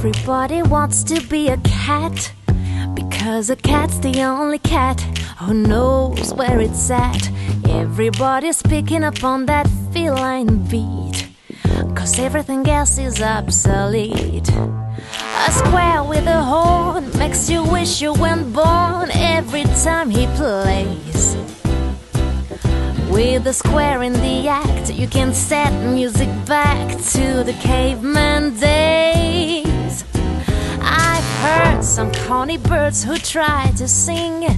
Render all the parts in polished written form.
Everybody wants to be a cat, because a cat's the only cat who knows where it's at. Everybody's picking up on that feline beat, cause everything else is obsolete. A square with a horn makes you wish you weren't born every time he plays. With a square in the act, you can set music back to the caveman days. I've heard some corny birds who try to sing,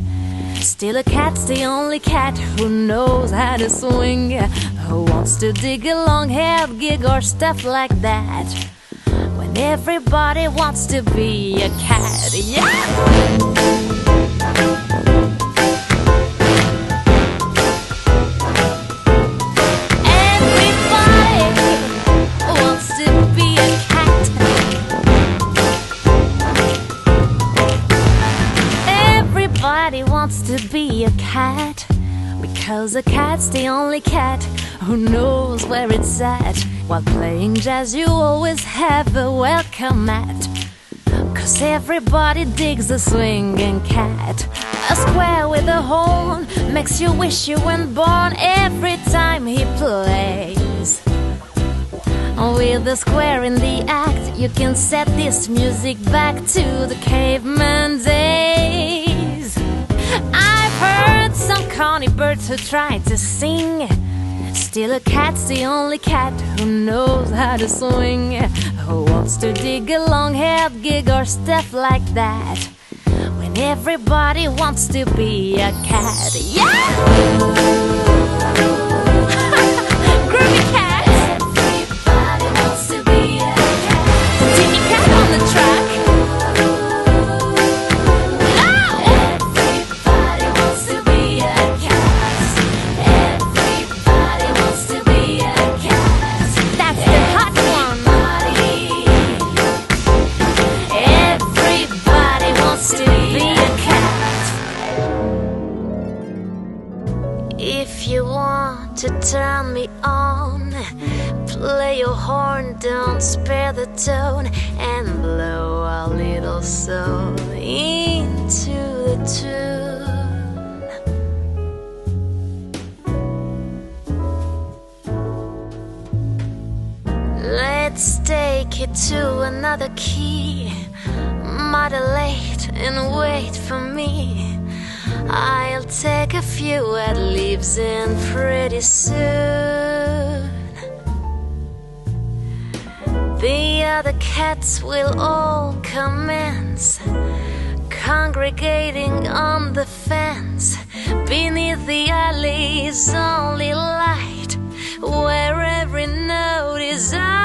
still a cat's the only cat who knows how to swing. Who wants to dig a long-haired gig or stuff like that, when everybody wants to be a cat? Yeah! Everybody wants to be a cat, because a cat's the only cat who knows where it's at. While playing jazz you always have a welcome mat, cause everybody digs a swinging cat. A square with a horn makes you wish you weren't born every time he plays. With a square in the act, you can set this music back to the caveman days. I've heard some corny birds who try to sing, still a cat's the only cat who knows how to swing. Who wants to dig a long-haired gig or stuff like that, when everybody wants to be a cat? Yeah! Groovy cat! If you want to turn me on, play your horn, don't spare the tone, and blow a little soul into the tune. Let's take it to another key, modulate and wait for me. I'll take a few ad libs in pretty soon. The other cats will all commence, congregating on the fence beneath the alley's only light, where every note is on.